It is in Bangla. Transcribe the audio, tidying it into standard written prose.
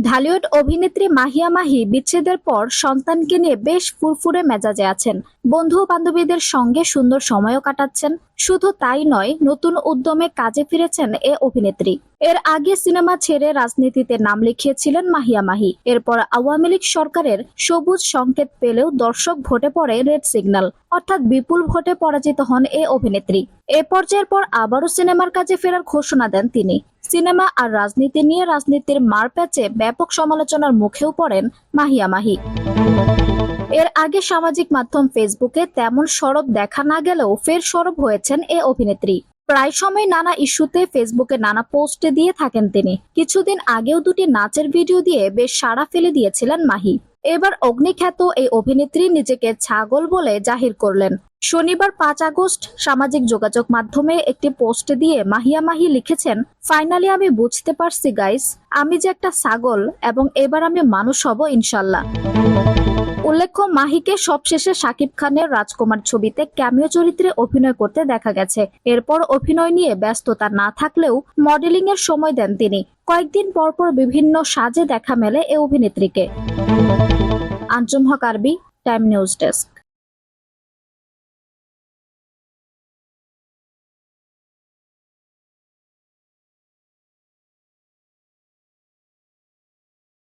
ঢালিউড অভিনেত্রী মাহিয়া মাহি বিচ্ছেদের পর সন্তানকে নিয়ে বেশ ফুরফুরে মেজাজে আছেন। বন্ধু বান্ধবীদের সঙ্গে সুন্দর সময়ও কাটাচ্ছেন। শুধু তাই নয়, নতুন উদ্যমে কাজে ফিরেছেন এ অভিনেত্রী। এর আগে সিনেমা ছেড়ে রাজনীতিতে নাম লিখিয়েছিলেন মাহিয়া মাহি। এরপর আওয়ামী লীগ সরকারের সবুজ সংকেত পেলেও দর্শক ভোটে পড়ে রেড সিগন্যাল, অর্থাৎ বিপুল ভোটে পরাজিত হন এ অভিনেত্রী। এ পর্যায়ের পর আবারও সিনেমার কাজে ফেরার ঘোষণা দেন তিনি। সিনেমা আর রাজনীতি নিয়ে রাজনীতির মারপ্যাচে ব্যাপক সমালোচনার মুখেও পড়েন মাহিয়া মাহি। এর আগে সামাজিক মাধ্যম ফেসবুকে তেমন সরব দেখা না গেলেও ফের সরব হয়েছেন এ অভিনেত্রী। প্রায় সময় নানা ইস্যুতে ফেসবুকে নানা পোস্ট দিয়ে থাকেন তিনি। কিছুদিন আগেও দুটি নাচের ভিডিও দিয়ে বেশ সাড়া ফেলে দিয়েছিলেন মাহি। এবার অগ্নিখ্যাত এই অভিনেত্রী নিজেকে ছাগল বলে জাহির করলেন। শনিবার 5 আগস্ট সামাজিক যোগাযোগ মাধ্যমে একটি পোস্ট দিয়ে মাহিয়া মাহি লিখেছেন, ফাইনালি আমি বুঝতে পারছি গাইস, আমি যে একটা ছাগল এবং এবার আমি মানুষ হব ইনশাল্লাহ। উল্লেখ্য, মাহিকে সবশেষে শাকিব খানের রাজকুমার ছবিতে ক্যামিও চরিত্রে অভিনয় করতে দেখা গেছে। এরপর অভিনয় নিয়ে ব্যস্ততা না থাকলেও মডেলিং এর সময় দেন তিনি। কয়েকদিন পর পর বিভিন্ন সাজে দেখা মেলে এ অভিনেত্রীকে। আঞ্জুম হক আরবি, টাইম নিউজ ডেস্ক।